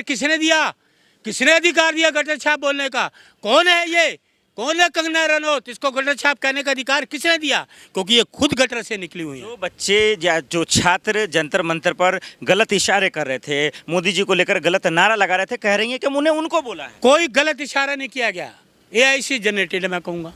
अधिकार किसने दिया? किसने अधिकार दिया गटर छाप बोलने का? कौन है ये? कौन है कंगना रनौत? इसको गटर छाप कहने का अधिकार किसने दिया? क्योंकि ये खुद गटर से निकली हुई है। जो बच्चे या जो छात्र जंतर मंतर पर गलत इशारे कर रहे थे, मोदी जी को लेकर गलत नारा लगा रहे थे, कह रही हैं कि उन्हें उनको बोला है। कोई गलत इशारा नहीं किया गया। एआईसी जनरेटेड है, मैं कहूँगा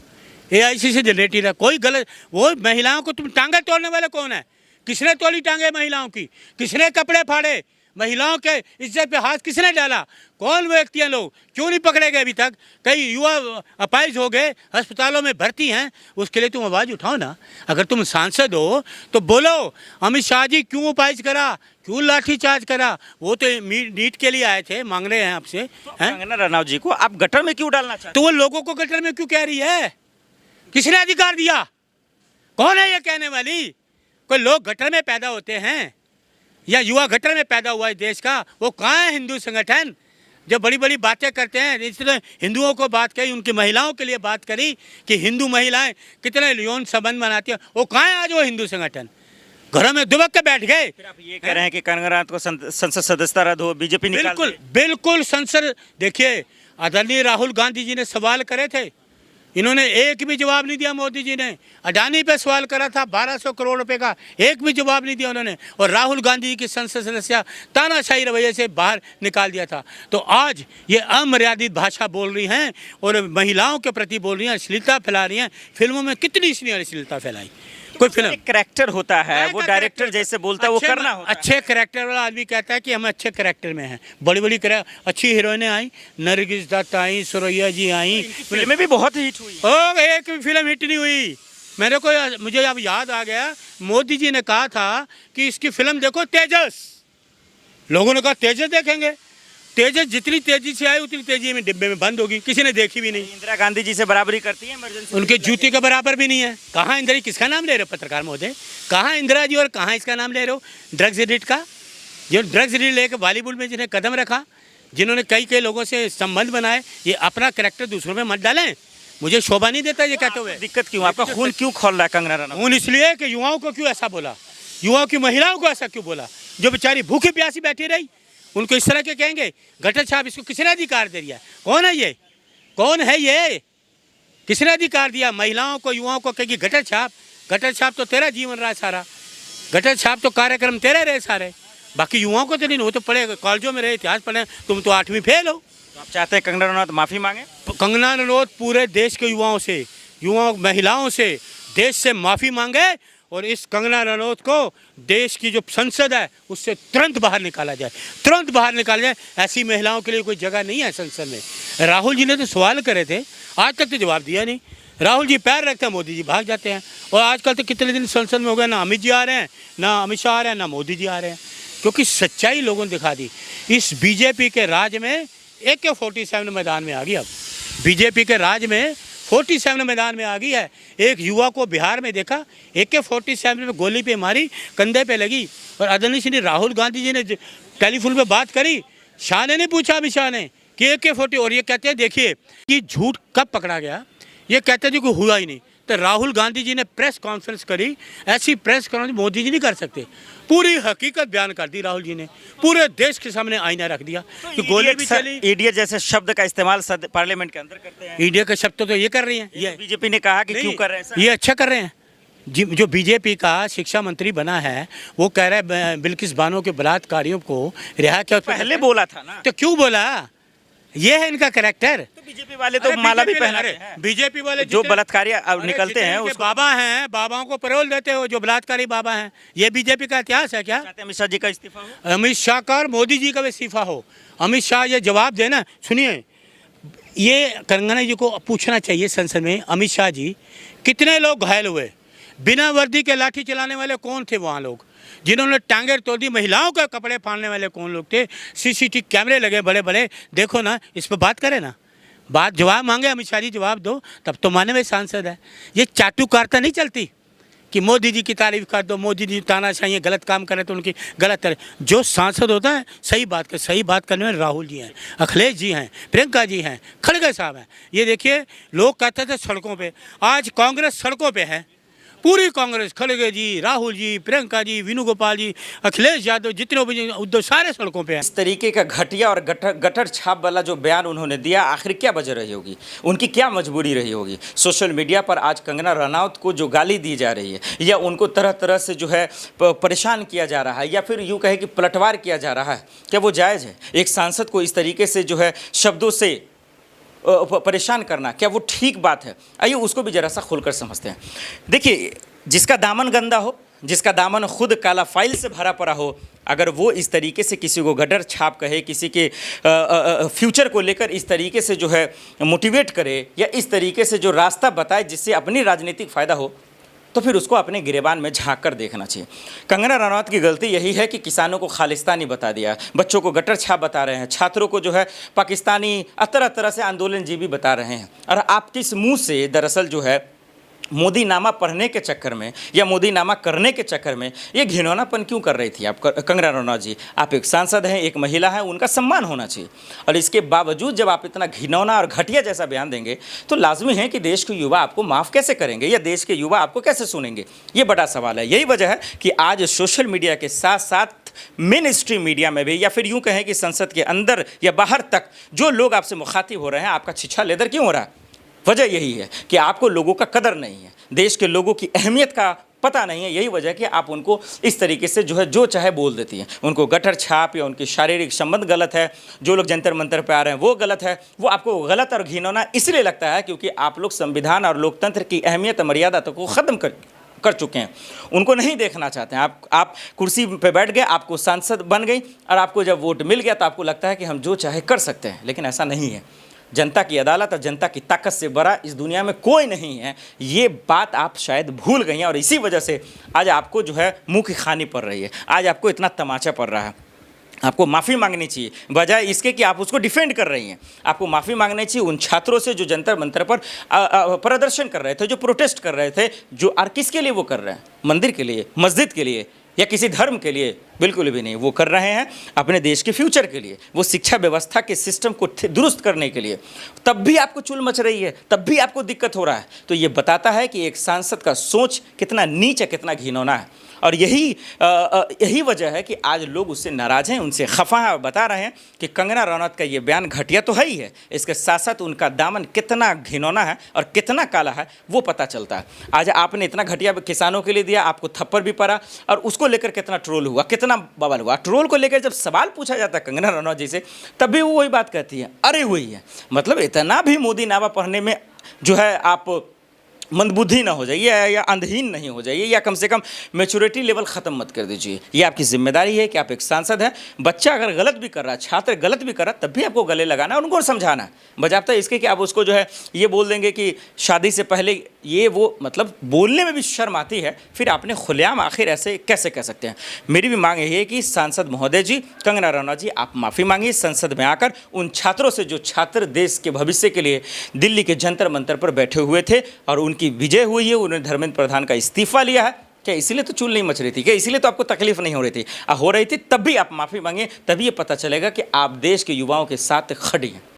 एआईसी से जनरेटेड है। कोई गलत, वो महिलाओं को तुम टांगे तोड़ने वाले कौन है? किसने तोड़ी टांगे महिलाओं की? किसने कपड़े फाड़े? महिलाओं के इज्जत पे हाथ किसने डाला? कौन व्यक्ति हैं? लोग क्यों नहीं पकड़े गए अभी तक? कई युवा अपाहिज हो गए, अस्पतालों में भर्ती हैं। उसके लिए तुम आवाज़ उठाओ ना। अगर तुम सांसद हो तो बोलो, अमित शाह जी क्यों अपाहिज करा, क्यों लाठीचार्ज करा? वो तो नीट के लिए आए थे, मांग रहे हैं आपसे। तो कंगना रनौत जी को आप गटर में क्यों डालना चाहते? तो वो लोगों को गटर में क्यों कह रही है? किसने अधिकार दिया? कौन है ये कहने वाली? कोई लोग गटर में पैदा होते हैं या युवा गटर में पैदा हुआ है देश का? वो कहाँ है हिंदू संगठन जो बड़ी बड़ी बातें करते हैं? इसलिए हिंदुओं को बात कही, उनकी महिलाओं के लिए बात करी कि हिंदू महिलाएं कितने यौन संबंध बनाती हैं। वो कहाँ है आज वो हिंदू संगठन? घरों में दुबक के बैठ गए। फिर आप ये कह रहे हैं कि कंगना रनौत को संसद सदस्यता रद्द हो, बीजेपी निकाल दे। बिल्कुल बिल्कुल संसद। देखिए, आदरणीय राहुल गांधी जी ने सवाल करे थे, इन्होंने एक भी जवाब नहीं दिया। मोदी जी ने अडानी पे सवाल करा था 1200 करोड़ रुपए का, एक भी जवाब नहीं दिया उन्होंने। और राहुल गांधी जी की संसद सदस्य तानाशाही रवैये से बाहर निकाल दिया था। तो आज ये अमर्यादित भाषा बोल रही हैं और महिलाओं के प्रति बोल रही हैं, अश्लीलता फैला रही हैं। फिल्मों में कितनी इसने अश्लीलता फैलाई? कोई फिल्म करैक्टर होता है, वो डायरेक्टर जैसे बोलता है वो करना होता है। अच्छे करैक्टर वाला आदमी कहता है कि हम अच्छे करैक्टर में हैं। बड़ी बड़ी अच्छी हीरोइनें आई, नरगिस दत्त आई, सुरैया जी आई, फिल्में भी बहुत हिट हुई। ओ, एक भी फिल्म हिट नहीं हुई। मुझे अब याद आ गया, मोदी जी ने कहा था कि इसकी फिल्म देखो तेजस। लोगों ने कहा तेजस देखेंगे। तेजस जितनी तेजी से आई उतनी तेजी में डिब्बे में बंद होगी, किसी ने देखी भी नहीं। इंदिरा गांधी जी से बराबरी करती है इमरजेंसी, उनके जूते के बराबर भी नहीं है। कहाँ इंदिरा, किसका नाम ले रहे हो पत्रकार महोदय? कहाँ इंदिरा जी और कहाँ इसका नाम ले रहे हो? ड्रग्स एडिक्ट का, जो ड्रग्स एडिक्ट लेकर बॉलीवुड में जिन्हें कदम रखा, जिन्होंने कई कई लोगों से संबंध बनाए, ये अपना कैरेक्टर दूसरों में मत डालें। मुझे शोभा नहीं देता ये कहते हुए। दिक्कत क्यों? आपका खून क्यों खोल रहा है कंगना रनौत? खून इसलिए कि युवाओं को क्यों ऐसा बोला, युवाओं की महिलाओं को ऐसा क्यों बोला, जो बेचारी भूखी प्यासी बैठी रही, उनको इस तरह के कहेंगे गटर छाप? इसको किसने अधिकार दे दिया? कौन है ये? कौन है ये? किसने अधिकार दिया? महिलाओं को, युवाओं को कहेगी गटर छाप? गटर छाप तो तेरा जीवन रहा सारा, गटर छाप तो कार्यक्रम तेरे रहे सारे, बाकी युवाओं को तो नहीं। वो तो पढ़े, कॉलेजों में रहे, इतिहास पढ़े, तुम तो 8वीं फेल हो। तो आप चाहते हैं कंगना रनौत माफी मांगे? कंगना रनौत पूरे देश के युवाओं से, युवाओं महिलाओं से, देश से माफ़ी मांगे और इस कंगना रनौत को देश की जो संसद है उससे तुरंत बाहर निकाला जाए, तुरंत बाहर निकाला जाए। ऐसी महिलाओं के लिए कोई जगह नहीं है संसद में। राहुल जी ने तो सवाल करे थे, आज तक तो जवाब दिया नहीं। राहुल जी पैर रखते हैं, मोदी जी भाग जाते हैं। और आजकल तो कितने दिन संसद में हो गए, ना अमित जी आ रहे हैं, ना अमित शाह आ रहे हैं, ना मोदी जी आ रहे हैं। क्योंकि सच्चाई लोगों ने दिखा दी। इस बीजेपी के राज में AK-47 मैदान में आ गई। अब बीजेपी के राज में 47 मैदान में आ गई है। एक युवा को बिहार में देखा, AK-47 में गोली पे मारी, कंधे पे लगी। और आदरणीय श्री राहुल गांधी जी ने टेलीफोन पे बात करी, शाह ने नहीं पूछा, अमित शाह ने, कि AK-40। और ये कहते हैं, देखिए कि झूठ कब पकड़ा गया, ये कहते हैं जी कोई हुआ ही नहीं। तो राहुल गांधी जी ने प्रेस कॉन्फ्रेंस करी, ऐसी प्रेस कॉन्फ्रेंस मोदी जी नहीं कर सकते। पूरी हकीकत बयान कर दी राहुल जी ने, पूरे देश के सामने आईना रख दिया कि गोली भी चली। इडियट जैसे शब्द का इस्तेमाल पार्लियामेंट के अंदर करते हैं। इडियट का शब्द तो ये कर रही है, ये बीजेपी ने कहा कि क्यों कर रहे हैं? ये अच्छा कर रहे हैं। जो बीजेपी का शिक्षा मंत्री बना है वो कह रहा है बिल्किस बानो के बलात्कारियों को रिहा किया। पहले बोला था ना, तो क्यों बोला? ये है इनका कैरेक्टर। तो बीजेपी वाले तो माला भी पहनाते हैं। बीजेपी वाले जो बलात्कारी निकलते हैं उसको बाबा हैं, बाबाओं को पैरोल देते हो, जो बलात्कारी बाबा हैं। ये बीजेपी का इतिहास है क्या? अमित शाह जी का इस्तीफा हो, अमित शाह का और मोदी जी का भी इस्तीफा हो। अमित शाह ये जवाब देना। सुनिए, ये कंगना जी को पूछना चाहिए संसद में, अमित शाह जी कितने लोग घायल हुए? बिना वर्दी के लाठी चलाने वाले कौन थे वहाँ लोग? जिन्होंने टांगे तोड़ दी, महिलाओं के कपड़े फाड़ने वाले कौन लोग थे? CCTV कैमरे लगे बड़े बड़े, देखो ना, इस पर बात करें ना, बात जवाब मांगे अमित शाह जी, जवाब दो, तब तो माने हुए सांसद है। ये चाटुकारिता नहीं चलती कि मोदी जी की तारीफ कर दो, मोदी जी तानाशाही गलत काम करे तो उनकी गलत करे। जो सांसद होता है सही बात कर, सही बात करने में राहुल जी हैं, अखिलेश जी हैं, प्रियंका जी हैं, खड़गे साहब हैं। ये देखिए, लोग कहते थे सड़कों पे, आज कांग्रेस सड़कों पे है, पूरी कांग्रेस, खड़गे जी, राहुल जी, प्रियंका जी, वेणुगोपाल जी, अखिलेश यादव, जितने भी उद्धव, सारे सड़कों पे हैं। इस तरीके का घटिया और गटर छाप वाला जो बयान उन्होंने दिया, आखिर क्या वजह रही होगी, उनकी क्या मजबूरी रही होगी? सोशल मीडिया पर आज कंगना रनौत को जो गाली दी जा रही है या उनको तरह तरह से जो है परेशान किया जा रहा है या फिर यूँ कहे कि पलटवार किया जा रहा है, क्या वो जायज़ है? एक सांसद को इस तरीके से जो है शब्दों से परेशान करना, क्या वो ठीक बात है? आइए उसको भी जरा सा खुलकर समझते हैं। देखिए, जिसका दामन गंदा हो, जिसका दामन खुद काला फाइल से भरा पड़ा हो, अगर वो इस तरीके से किसी को गटर छाप कहे, किसी के फ्यूचर को लेकर इस तरीके से जो है मोटिवेट करे या इस तरीके से जो रास्ता बताए जिससे अपनी राजनीतिक फ़ायदा हो, तो फिर उसको अपने गिरेबान में झांक कर देखना चाहिए। कंगना रनौत की गलती यही है कि किसानों को खालिस्तानी बता दिया, बच्चों को गटर छाप बता रहे हैं, छात्रों को जो है पाकिस्तानी, तरह तरह से आंदोलनजीवी बता रहे हैं। और आप किस मुंह से दरअसल जो है मोदी नामा पढ़ने के चक्कर में या मोदी नामा करने के चक्कर में ये घिनौनापन क्यों कर रही थी आप कंगना रनौत जी? आप एक सांसद हैं, एक महिला है, उनका सम्मान होना चाहिए। और इसके बावजूद जब आप इतना घिनौना और घटिया जैसा बयान देंगे तो लाजमी है कि देश के युवा आपको माफ़ कैसे करेंगे या देश के युवा आपको कैसे सुनेंगे? ये बड़ा सवाल है। यही वजह है कि आज सोशल मीडिया के साथ साथ मेन स्ट्रीम मीडिया में भी या फिर यूँ कहें कि संसद के अंदर या बाहर तक जो लोग आपसे मुखातिब हो रहे हैं, आपका छिछा लेदर क्यों हो रहा है? वजह यही है कि आपको लोगों का कदर नहीं है, देश के लोगों की अहमियत का पता नहीं है। यही वजह है कि आप उनको इस तरीके से जो है जो चाहे बोल देती हैं। उनको गटर छाप या उनके शारीरिक संबंध गलत है, जो लोग जंतर मंतर पे आ रहे हैं वो गलत है। वो आपको गलत और घिनौना इसलिए लगता है क्योंकि आप लोग संविधान और लोकतंत्र की अहमियत और मर्यादा तक को ख़त्म कर चुके हैं, उनको नहीं देखना चाहते हैं। आप कुर्सी पे बैठ गए, आपको सांसद बन गई और आपको जब वोट मिल गया तो आपको लगता है कि हम जो चाहे कर सकते हैं, लेकिन ऐसा नहीं है। जनता की अदालत और जनता की ताकत से बड़ा इस दुनिया में कोई नहीं है। ये बात आप शायद भूल गई हैं और इसी वजह से आज आपको जो है मुंह की खानी पड़ रही है, आज आपको इतना तमाचा पड़ रहा है। आपको माफ़ी मांगनी चाहिए, बजाय इसके कि आप उसको डिफेंड कर रही हैं। आपको माफ़ी मांगनी चाहिए उन छात्रों से जो जंतर मंतर पर प्रदर्शन कर रहे थे, जो प्रोटेस्ट कर रहे थे, जो और किसके लिए वो कर रहे हैं? मंदिर के लिए, मस्जिद के लिए या किसी धर्म के लिए? बिल्कुल भी नहीं। वो कर रहे हैं अपने देश के फ्यूचर के लिए, वो शिक्षा व्यवस्था के सिस्टम को दुरुस्त करने के लिए। तब भी आपको चुल मच रही है, तब भी आपको दिक्कत हो रहा है। तो ये बताता है कि एक सांसद का सोच कितना नीच है, कितना घिनौना है। और यही वजह है कि आज लोग उससे नाराज़ हैं, उनसे खफा हैं और बता रहे हैं कि कंगना रनौत का ये बयान घटिया तो है ही है, इसके साथ साथ उनका दामन कितना घिनौना है और कितना काला है वो पता चलता है। आज आपने इतना घटिया किसानों के लिए दिया, आपको थप्पड़ भी पड़ा और उसको लेकर कितना ट्रोल हुआ, कितना बवाल हुआ। ट्रोल को लेकर जब सवाल पूछा जाता है कंगना रनौत जी से, तब भी वो वही बात कहती है, अरे हुई है। मतलब इतना भी मोदी नामा पढ़ने में जो है आप मंदबुद्धि ना हो जाइए या अंधहीन नहीं हो जाइए, या कम से कम मैच्योरिटी लेवल ख़त्म मत कर दीजिए। ये आपकी जिम्मेदारी है कि आप एक सांसद हैं। बच्चा अगर गलत भी कर रहा है, छात्र गलत भी कर रहा है, तब भी आपको गले लगाना है, उनको समझाना है। बजाबता इसके कि आप उसको जो है ये बोल देंगे कि शादी से पहले ये वो, मतलब बोलने में भी शर्म आती है। फिर आपने खुलेआम आखिर ऐसे कैसे कह सकते हैं? मेरी भी मांग यही है कि सांसद महोदय जी, कंगना रनौत जी, आप माफ़ी मांगिए संसद में आकर उन छात्रों से जो छात्र देश के भविष्य के लिए दिल्ली के जंतर मंतर पर बैठे हुए थे और उनकी विजय हुई है, उन्होंने धर्मेंद्र प्रधान का इस्तीफा लिया है। क्या इसीलिए तो चूल नहीं मच रही थी? क्या इसीलिए तो आपको तकलीफ नहीं हो रही थी? हो रही थी, तब भी आप माफ़ी मांगिए, तभी ये पता चलेगा कि आप देश के युवाओं के साथ खड़ी हैं।